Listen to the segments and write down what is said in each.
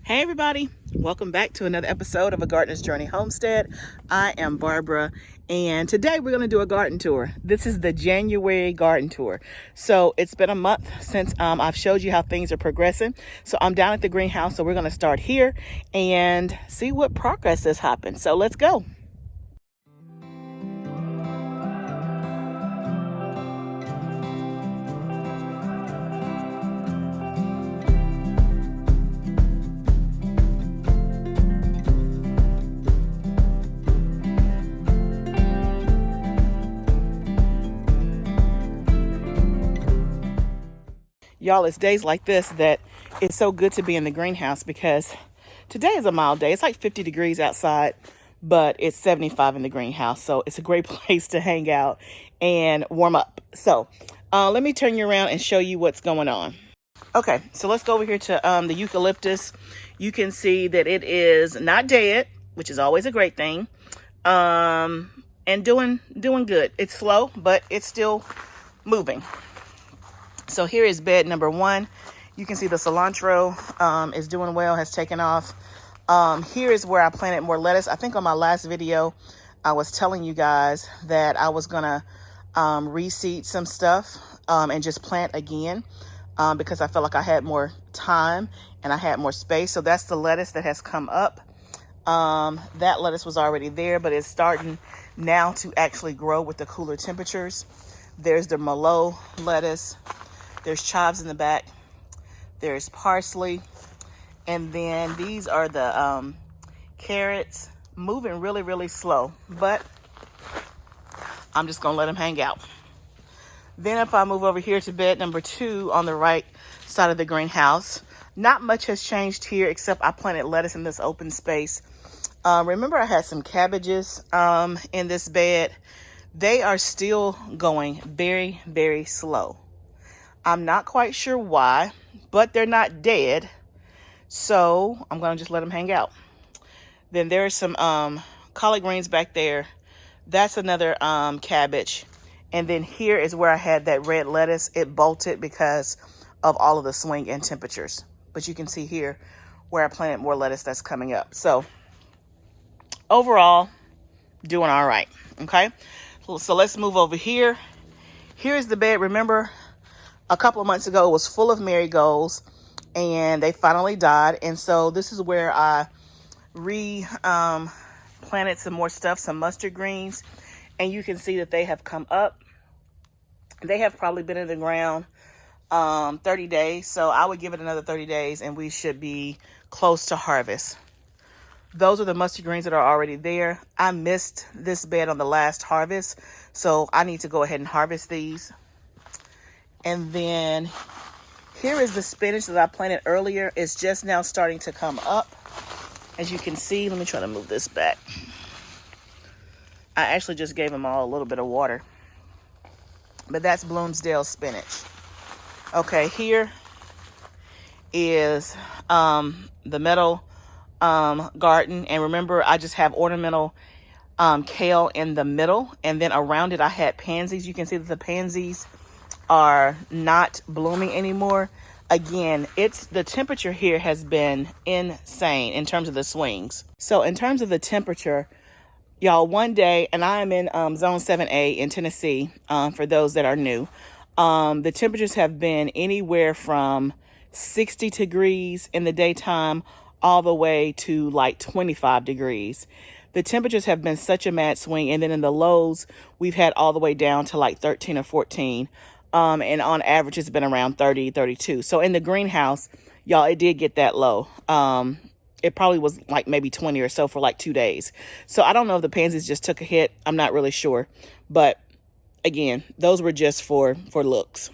Hey everybody, welcome back to another episode of A Gardener's Journey Homestead. I am Barbara, and today we're going to do a garden tour. This is the January garden tour. So it's been a month since I've showed you how things are progressing. So I'm down at the greenhouse, so we're going to start here and see what progress has happened. So let's go. Y'all, it's days like this that it's so good to be in the greenhouse because today is a mild day. It's like 50 degrees outside, but it's 75 in the greenhouse. So it's a great place to hang out and warm up. So let me turn you around and show you what's going on. Okay, so let's go over here to the eucalyptus. You can see that it is not dead, which is always a great thing, and doing good. It's slow, but it's still moving. So here is bed number one. You can see the cilantro is doing well, has taken off. Here is where I planted more lettuce. I think on my last video, I was telling you guys that I was gonna reseed some stuff and just plant again because I felt like I had more time and I had more space. So that's the lettuce that has come up. That lettuce was already there, but it's starting now to actually grow with the cooler temperatures. There's the Merlot lettuce. There's chives in the back. There's parsley. And then these are the carrots, moving really, really slow. But I'm just going to let them hang out. Then if I move over here to bed number two on the right side of the greenhouse, not much has changed here except I planted lettuce in this open space. Remember I had some cabbages in this bed. They are still going very, very slow. I'm not quite sure why, but they're not dead. So I'm going to just let them hang out. Then there's some collard greens back there. That's another cabbage. And then here is where I had that red lettuce. It bolted because of all of the swing in temperatures. But you can see here where I planted more lettuce that's coming up. So overall, doing all right. Okay. So let's move over here. Here's the bed. Remember, a couple of months ago, it was full of marigolds and they finally died. And so this is where I planted some more stuff, some mustard greens. And you can see that they have come up. They have probably been in the ground 30 days. So I would give it another 30 days and we should be close to harvest. Those are the mustard greens that are already there. I missed this bed on the last harvest, so I need to go ahead and harvest these. And then here is the spinach that I planted earlier. It's just now starting to come up. As you can see, let me try to move this back. I actually just gave them all a little bit of water. But that's Bloomsdale spinach. Okay, here is the meadow garden. And remember, I just have ornamental kale in the middle. And then around it, I had pansies. You can see that the pansies are not blooming anymore. Again, it's the temperature here has been insane in terms of the swings. So in terms of the temperature, y'all, one day, and I am in zone 7A in Tennessee, for those that are new, the temperatures have been anywhere from 60 degrees in the daytime all the way to like 25 degrees. The temperatures have been such a mad swing. And then in the lows, we've had all the way down to like 13 or 14. And on average, it's been around 30, 32. So in the greenhouse, y'all, it did get that low. It probably was like maybe 20 or so for like 2 days. So I don't know if the pansies just took a hit. I'm not really sure. But again, those were just for looks.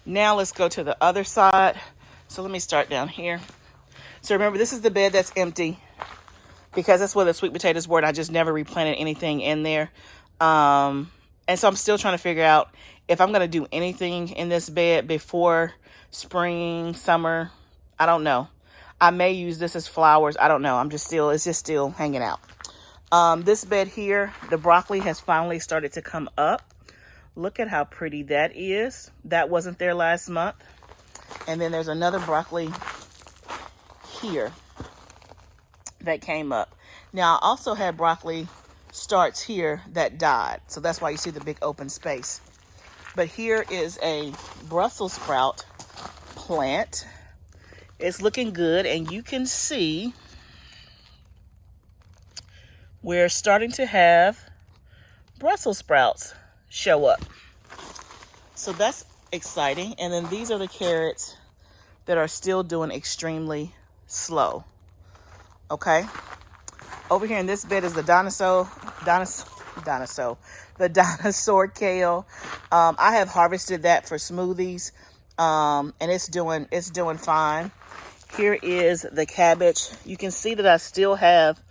Now let's go to the other side. So let me start down here. So remember, this is the bed that's empty because that's where the sweet potatoes were. And I just never replanted anything in there. And so I'm still trying to figure out if I'm going to do anything in this bed before spring, summer. I don't know. I may use this as flowers. I don't know. It's just still hanging out. This bed here, the broccoli has finally started to come up. Look at how pretty that is. That wasn't there last month. And then there's another broccoli here. that came up. Now, I also had broccoli starts here that died. So that's why you see the big open space. But here is a Brussels sprout plant. It's looking good, and you can see we're starting to have Brussels sprouts show up. So that's exciting. And then these are the carrots that are still doing extremely slow. Okay. Over here in this bed is the dinosaur kale. I have harvested that for smoothies, and it's doing fine. Here is the cabbage. You can see that I still have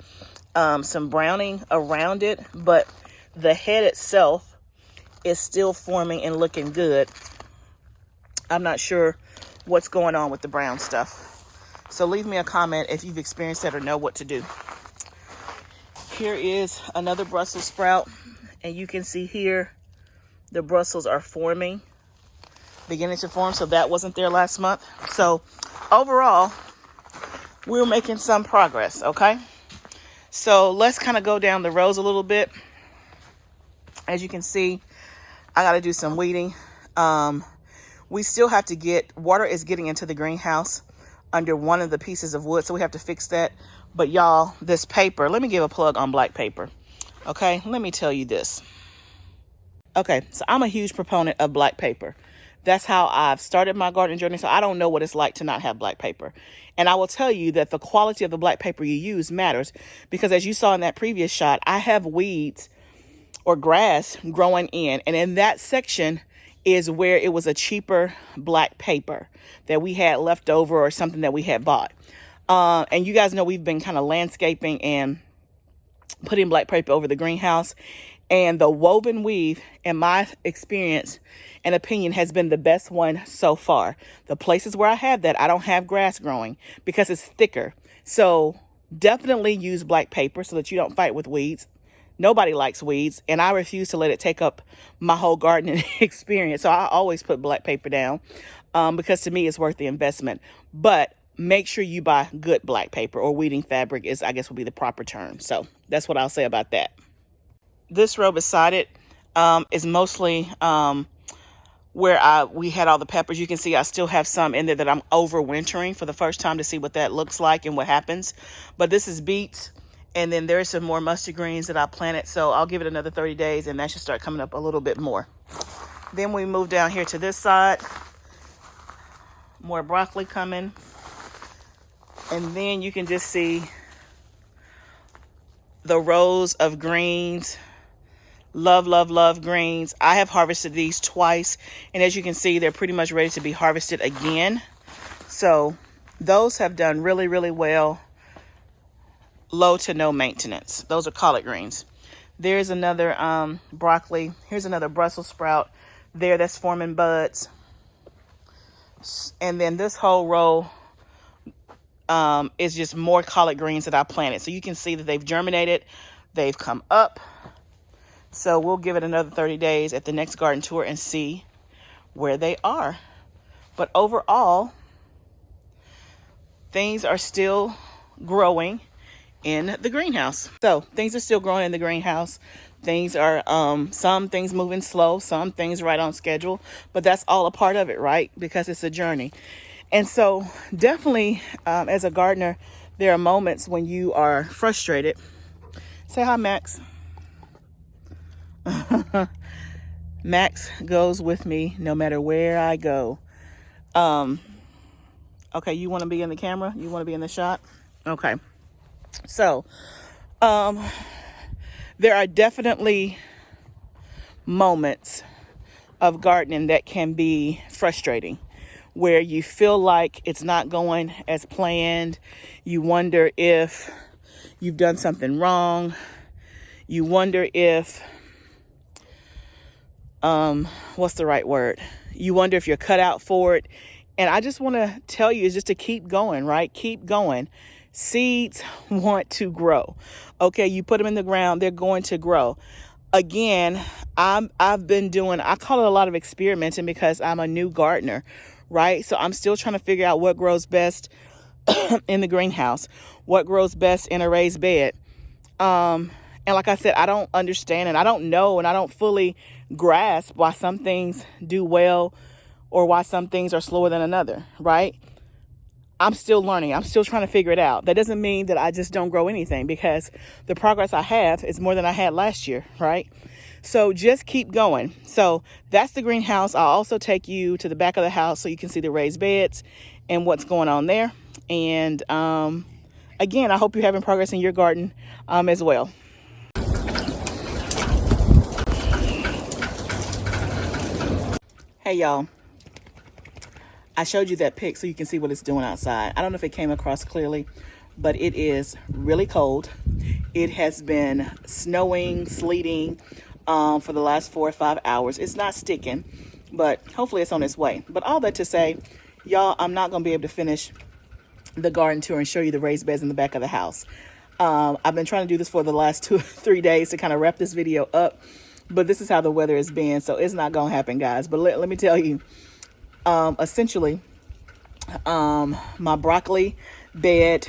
some browning around it, but the head itself is still forming and looking good. I'm not sure what's going on with the brown stuff. So leave me a comment if you've experienced that or know what to do. Here is another Brussels sprout, and you can see here the Brussels are forming, beginning to form. So that wasn't there last month. So overall, we're making some progress. Okay. So let's kind of go down the rows a little bit. As you can see, I got to do some weeding. We still have to get, water is getting into the greenhouse under one of the pieces of wood. So we have to fix that. But y'all, this paper, let me give a plug on black paper. Okay, let me tell you this. Okay, so I'm a huge proponent of black paper. That's how I've started my gardening journey. So I don't know what it's like to not have black paper. And I will tell you that the quality of the black paper you use matters, because as you saw in that previous shot, I have weeds or grass growing in. And in that section is where it was a cheaper black paper that we had left over or something that we had bought. And you guys know we've been kind of landscaping and putting black paper over the greenhouse. And the woven weave, in my experience and opinion, has been the best one so far. The places where I have that, I don't have grass growing because it's thicker. So definitely use black paper so that you don't fight with weeds. Nobody likes weeds, and I refuse to let it take up my whole gardening experience. So I always put black paper down because to me it's worth the investment. But make sure you buy good black paper, or weeding fabric is, I guess, would be the proper term. So that's what I'll say about that. This row beside it is mostly where we had all the peppers. You can see I still have some in there that I'm overwintering for the first time to see what that looks like and what happens. But this is beets. And then there's some more mustard greens that I planted. So I'll give it another 30 days and that should start coming up a little bit more. Then we move down here to this side. More broccoli coming. And then you can just see the rows of greens. Love, love, love greens. I have harvested these twice. And as you can see, they're pretty much ready to be harvested again. So those have done really, really well. Low to no maintenance. Those are collard greens. There's another broccoli. Here's another Brussels sprout there that's forming buds. And then this whole row is just more collard greens that I planted. So you can see that they've germinated. They've come up. So we'll give it another 30 days at the next garden tour and see where they are. But overall, things are still growing in the greenhouse. So things are still growing in the greenhouse. Things are, some things moving slow, some things right on schedule, but that's all a part of it, right? Because it's a journey. And so definitely, as a gardener, there are moments when you are frustrated. Say hi, Max. Max goes with me no matter where I go. Okay, you want to be in the camera? You want to be in the shot? Okay. So, there are definitely moments of gardening that can be frustrating, where you feel like it's not going as planned. You wonder if you've done something wrong. You wonder if, what's the right word? You wonder if you're cut out for it. And I just want to tell you is just to keep going, right? Keep going. Seeds want to grow. Okay, you put them in the ground, they're going to grow. Again, I've been doing, I call it a lot of experimenting because I'm a new gardener, right? So I'm still trying to figure out what grows best. in the greenhouse, what grows best in a raised bed. And like I said, I don't understand and I don't know and I don't fully grasp why some things do well or why some things are slower than another, right? I'm still learning. I'm still trying to figure it out. That doesn't mean that I just don't grow anything, because the progress I have is more than I had last year, right? So just keep going. So that's the greenhouse. I'll also take you to the back of the house so you can see the raised beds and what's going on there. And again, I hope you're having progress in your garden as well. Hey, y'all. I showed you that pic so you can see what it's doing outside. I don't know if it came across clearly, but it is really cold. It has been snowing, sleeting for the last 4 or 5 hours. It's not sticking, but hopefully it's on its way. But all that to say, y'all, I'm not going to be able to finish the garden tour and show you the raised beds in the back of the house. I've been trying to do this for the last 2 or 3 days to kind of wrap this video up, but this is how the weather has been, so it's not going to happen, guys. But let me tell you, essentially, my broccoli bed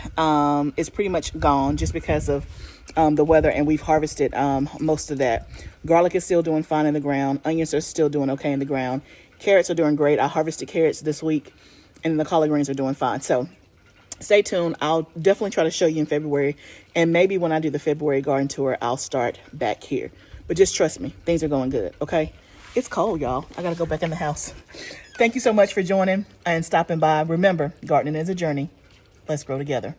is pretty much gone just because of the weather, and we've harvested most of that. Garlic is still doing fine in the ground. Onions are still doing okay in the ground. Carrots are doing great. I harvested carrots this week, and the collard greens are doing fine. So stay tuned. I'll definitely try to show you in February, and maybe when I do the February garden tour, I'll start back here. But just trust me, things are going good, okay? It's cold, y'all. I got to go back in the house. Thank you so much for joining and stopping by. Remember, gardening is a journey. Let's grow together.